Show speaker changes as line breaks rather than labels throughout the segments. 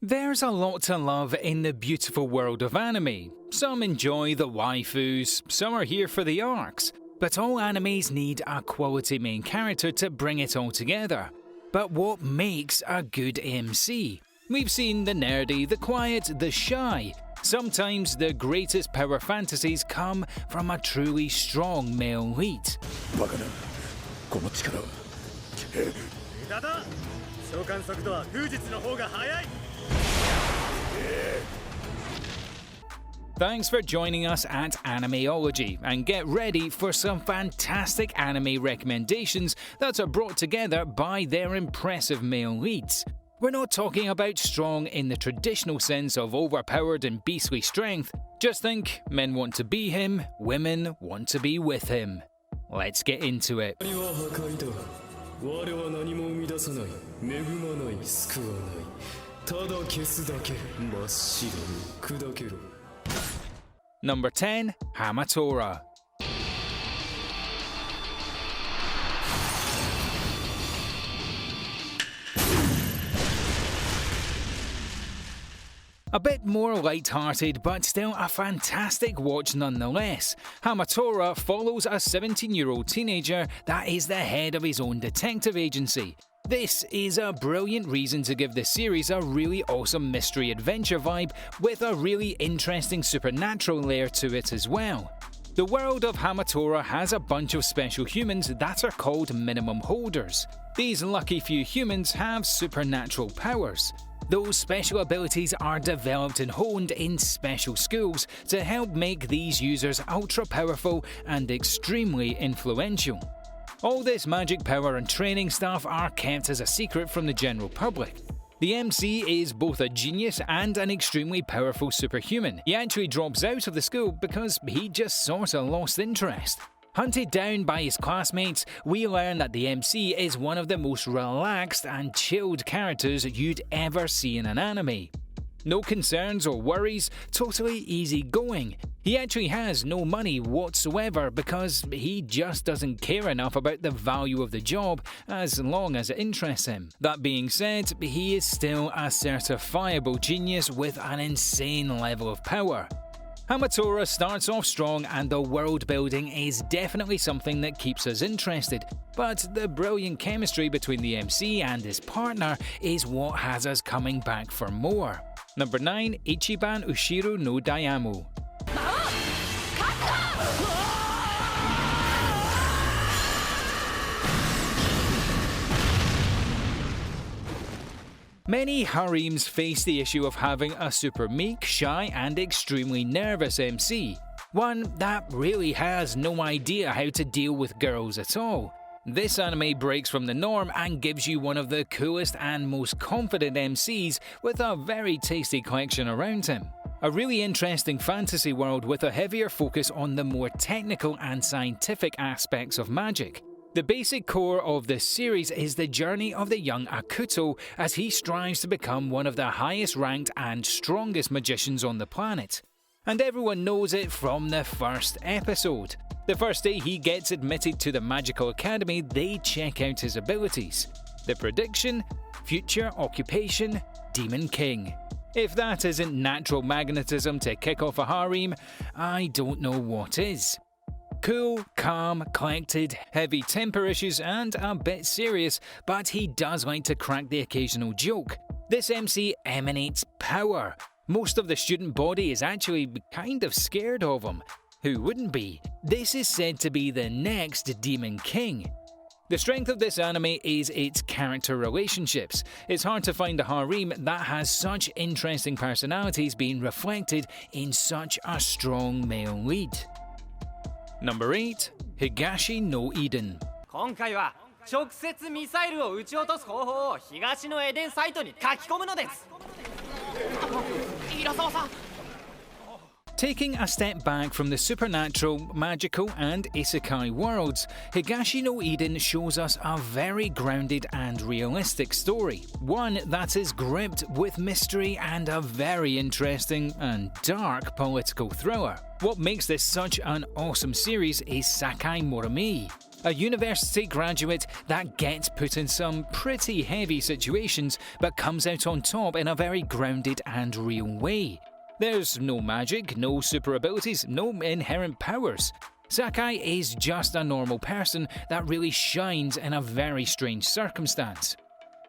There's a lot to love in the beautiful world of anime. Some enjoy the waifus, some are here for the arcs, but all animes need a quality main character to bring it all together. But what makes a good MC? We've seen the nerdy, the quiet, the shy. Sometimes the greatest power fantasies come from a truly strong male lead. Thanks for joining us at Animeology, and get ready for some fantastic anime recommendations that are brought together by their impressive male leads. We're not talking about strong in the traditional sense of overpowered and beastly strength. Just think, men want to be him, women want to be with him. Let's get into it. Number 10. Hamatora. A bit more light-hearted, but still a fantastic watch nonetheless. Hamatora follows a 17-year-old teenager that is the head of his own detective agency. This is a brilliant reason to give this series a really awesome mystery adventure vibe with a really interesting supernatural layer to it as well. The world of Hamatora has a bunch of special humans that are called minimum holders. These lucky few humans have supernatural powers. Those special abilities are developed and honed in special schools to help make these users ultra-powerful and extremely influential. All this magic power and training stuff are kept as a secret from the general public. The MC is both a genius and an extremely powerful superhuman. He actually drops out of the school because he just sorta lost interest. Hunted down by his classmates, we learn that the MC is one of the most relaxed and chilled characters you'd ever see in an anime. No concerns or worries, totally easygoing. He actually has no money whatsoever because he just doesn't care enough about the value of the job as long as it interests him. That being said, he is still a certifiable genius with an insane level of power. Hamatora starts off strong and the world building is definitely something that keeps us interested, but the brilliant chemistry between the MC and his partner is what has us coming back for more. Number 9. Ichiban Ushiro no Dayamu. Many harems face the issue of having a super meek, shy and extremely nervous MC. One that really has no idea how to deal with girls at all. This anime breaks from the norm and gives you one of the coolest and most confident MCs with a very tasty collection around him. A really interesting fantasy world with a heavier focus on the more technical and scientific aspects of magic. The basic core of this series is the journey of the young Akuto as he strives to become one of the highest ranked and strongest magicians on the planet. And everyone knows it from the first episode. The first day he gets admitted to the Magical Academy, they check out his abilities. The prediction? Future occupation? Demon King. If that isn't natural magnetism to kick off a harem, I don't know what is. Cool, calm, collected, heavy temper issues and a bit serious, but he does like to crack the occasional joke. This MC emanates power. Most of the student body is actually kind of scared of him. Who wouldn't be? This is said to be the next Demon King. The strength of this anime is its character relationships. It's hard to find a harem that has such interesting personalities being reflected in such a strong male lead. Number 8. Higashi No Eden.
今回は直接ミサイルを撃ち落とす方法を東のエデンサイトに書き込むのです。平沢さん。
Taking a step back from the supernatural, magical and isekai worlds, Higashi No Eden shows us a very grounded and realistic story. One that is gripped with mystery and a very interesting and dark political thriller. What makes this such an awesome series is Sakai Morimi. A university graduate that gets put in some pretty heavy situations but comes out on top in a very grounded and real way. There's no magic, no super abilities, no inherent powers. Sakai is just a normal person that really shines in a very strange circumstance.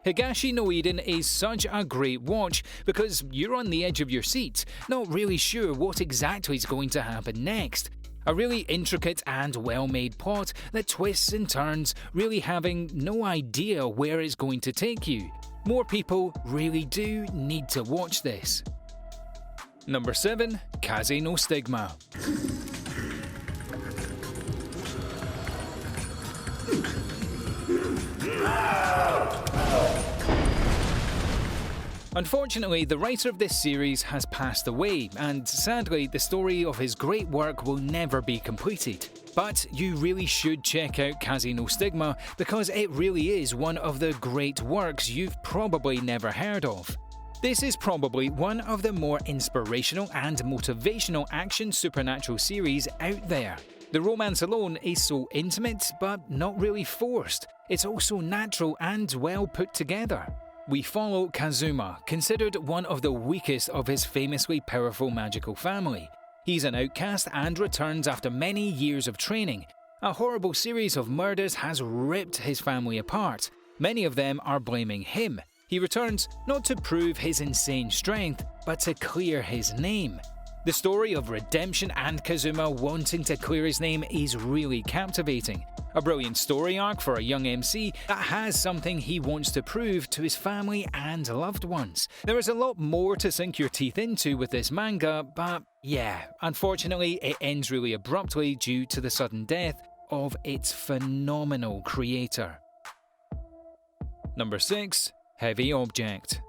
Higashi No Eden is such a great watch because you're on the edge of your seat, not really sure what exactly is going to happen next. A really intricate and well-made plot that twists and turns, really having no idea where it's going to take you. More people really do need to watch this. Number 7. Kaze no Stigma. Unfortunately, the writer of this series has passed away, and sadly, the story of his great work will never be completed. But you really should check out Kaze no Stigma because it really is one of the great works you've probably never heard of. This is probably one of the more inspirational and motivational action supernatural series out there. The romance alone is so intimate, but not really forced. It's also natural and well put together. We follow Kazuma, considered one of the weakest of his famously powerful magical family. He's an outcast and returns after many years of training. A horrible series of murders has ripped his family apart. Many of them are blaming him. He returns not to prove his insane strength, but to clear his name. The story of redemption and Kazuma wanting to clear his name is really captivating. A brilliant story arc for a young MC that has something he wants to prove to his family and loved ones. There is a lot more to sink your teeth into with this manga, but yeah, unfortunately it ends really abruptly due to the sudden death of its phenomenal creator. Number 6. Heavy Object.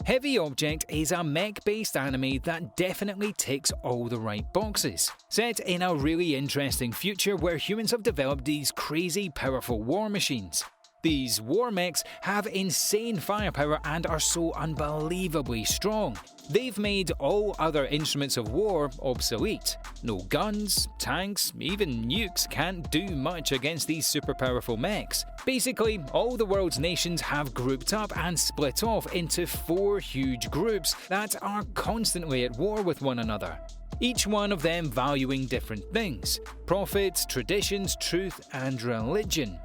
Heavy Object is a mech-based anime that definitely ticks all the right boxes. Set in a really interesting future where humans have developed these crazy powerful war machines. These war mechs have insane firepower and are so unbelievably strong. They've made all other instruments of war obsolete. No guns, tanks, even nukes can't do much against these super powerful mechs. Basically, all the world's nations have grouped up and split off into 4 huge groups that are constantly at war with one another. Each one of them valuing different things: profit, traditions, truth, and religion.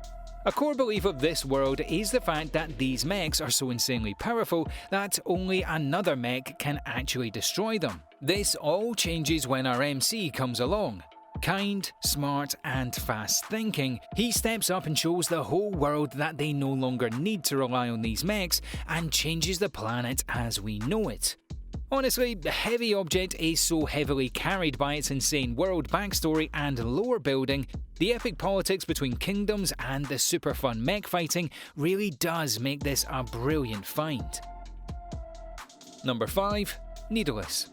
A core belief of this world is the fact that these mechs are so insanely powerful that only another mech can actually destroy them. This all changes when our MC comes along. Kind, smart, and fast-thinking, he steps up and shows the whole world that they no longer need to rely on these mechs and changes the planet as we know it. Honestly, Heavy Object is so heavily carried by its insane world backstory and lore building. The epic politics between kingdoms and the super fun mech fighting really does make this a brilliant find. Number 5. Needless.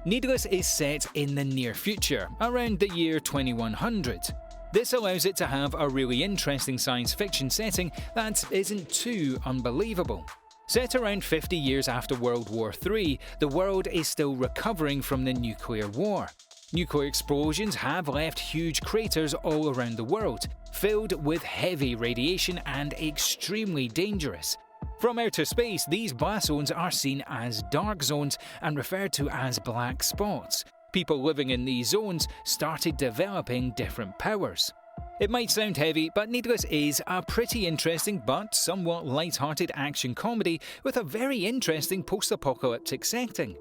Needless is set in the near future, around the year 2100. This allows it to have a really interesting science fiction setting that isn't too unbelievable. Set around 50 years after World War III, the world is still recovering from the nuclear war. Nuclear explosions have left huge craters all around the world, filled with heavy radiation and extremely dangerous. From outer space, these blast zones are seen as dark zones and referred to as black spots. People living in these zones started developing different powers. It might sound heavy, but Needless is a pretty interesting but somewhat light-hearted action comedy with a very interesting post-apocalyptic setting.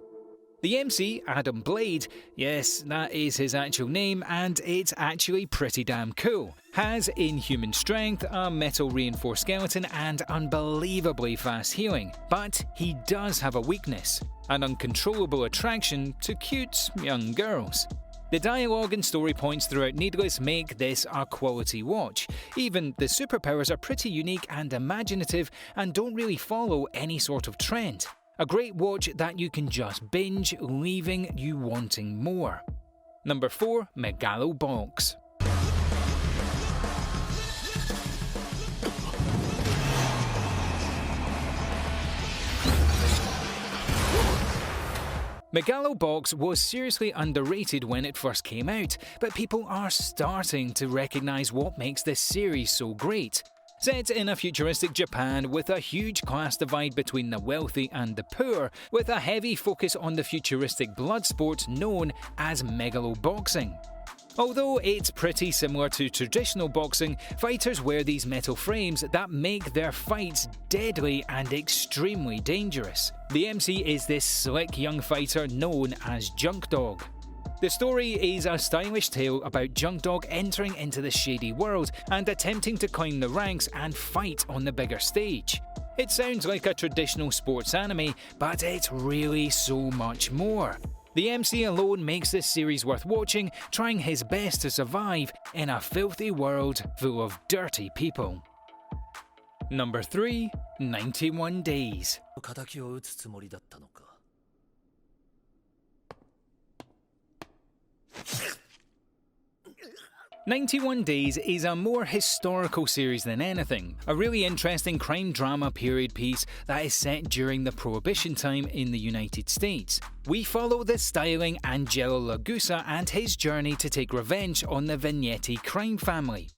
The MC, Adam Blade, yes, that is his actual name, and it's actually pretty damn cool, has inhuman strength, a metal-reinforced skeleton, and unbelievably fast healing. But he does have a weakness: an uncontrollable attraction to cute young girls. The dialogue and story points throughout Needless make this a quality watch. Even the superpowers are pretty unique and imaginative and don't really follow any sort of trend. A great watch that you can just binge, leaving you wanting more. Number 4. Megalo Box. Megalo Box was seriously underrated when it first came out, but people are starting to recognise what makes this series so great. Set in a futuristic Japan with a huge class divide between the wealthy and the poor, with a heavy focus on the futuristic blood sport known as Megalo Boxing. Although it's pretty similar to traditional boxing, fighters wear these metal frames that make their fights deadly and extremely dangerous. The MC is this slick young fighter known as Junk Dog. The story is a stylish tale about Junk Dog entering into the shady world and attempting to climb the ranks and fight on the bigger stage. It sounds like a traditional sports anime, but it's really so much more. The MC alone makes this series worth watching, trying his best to survive in a filthy world full of dirty people. Number 3. 91 Days. 91 Days is a more historical series than anything, a really interesting crime drama period piece that is set during the Prohibition time in the United States. We follow the styling Angelo Lagusa and his journey to take revenge on the Vignetti crime family.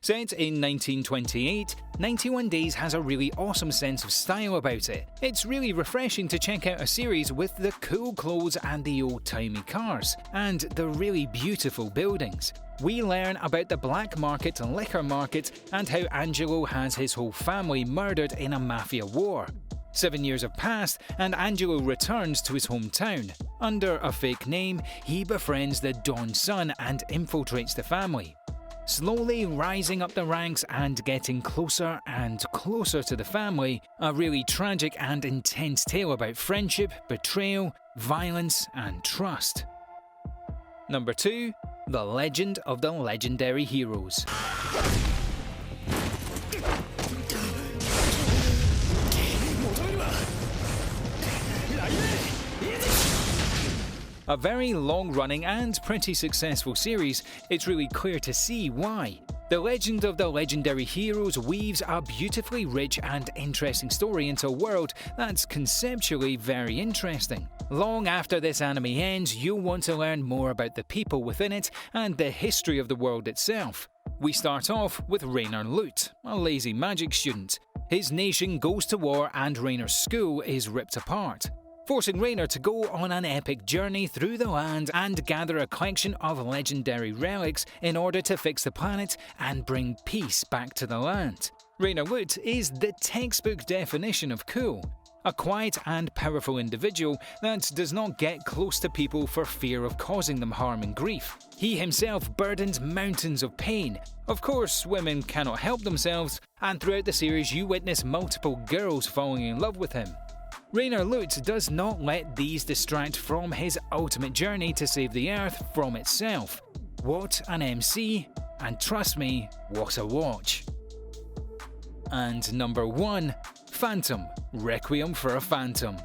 Set in 1928, 91 Days has a really awesome sense of style about it. It's really refreshing to check out a series with the cool clothes and the old-timey cars, and the really beautiful buildings. We learn about the black market liquor market and how Angelo has his whole family murdered in a mafia war. 7 years have passed and Angelo returns to his hometown. Under a fake name, he befriends the Don's son and infiltrates the family. Slowly rising up the ranks and getting closer and closer to the family, a really tragic and intense tale about friendship, betrayal, violence and trust. Number 2. The Legend of the Legendary Heroes. A very long-running and pretty successful series, it's really clear to see why. The Legend of the Legendary Heroes weaves a beautifully rich and interesting story into a world that's conceptually very interesting. Long after this anime ends, you'll want to learn more about the people within it and the history of the world itself. We start off with Rainer Lute, a lazy magic student. His nation goes to war and Rainer's school is ripped apart, forcing Rainer to go on an epic journey through the land and gather a collection of legendary relics in order to fix the planet and bring peace back to the land. Rainer Lute is the textbook definition of cool. A quiet and powerful individual that does not get close to people for fear of causing them harm and grief. He himself burdens mountains of pain. Of course, women cannot help themselves, and throughout the series you witness multiple girls falling in love with him. Rainer Lute does not let these distract from his ultimate journey to save the Earth from itself. What an MC, and trust me, what a watch. And number 1, Phantom, Requiem for a Phantom.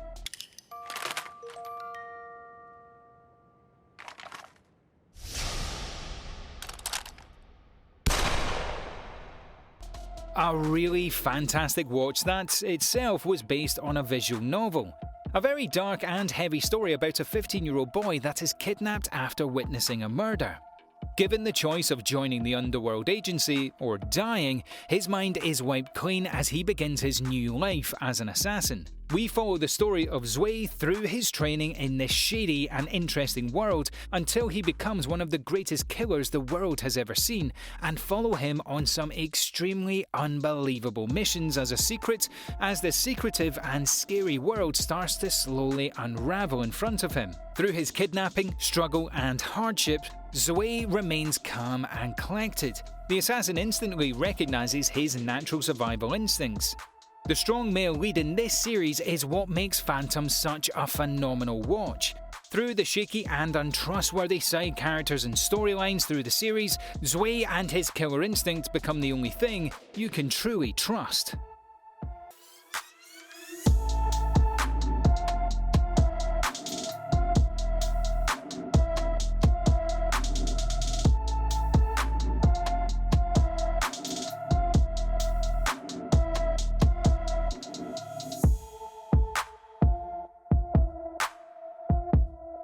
A really fantastic watch that itself was based on a visual novel. A very dark and heavy story about a 15-year-old boy that is kidnapped after witnessing a murder. Given the choice of joining the underworld agency or dying, his mind is wiped clean as he begins his new life as an assassin. We follow the story of Zwei through his training in this shady and interesting world until he becomes one of the greatest killers the world has ever seen, and follow him on some extremely unbelievable missions as a secret, as the secretive and scary world starts to slowly unravel in front of him. Through his kidnapping, struggle and hardship, Zwei remains calm and collected. The assassin instantly recognizes his natural survival instincts. The strong male lead in this series is what makes Phantom such a phenomenal watch. Through the shaky and untrustworthy side characters and storylines through the series, Zwei and his killer instinct become the only thing you can truly trust.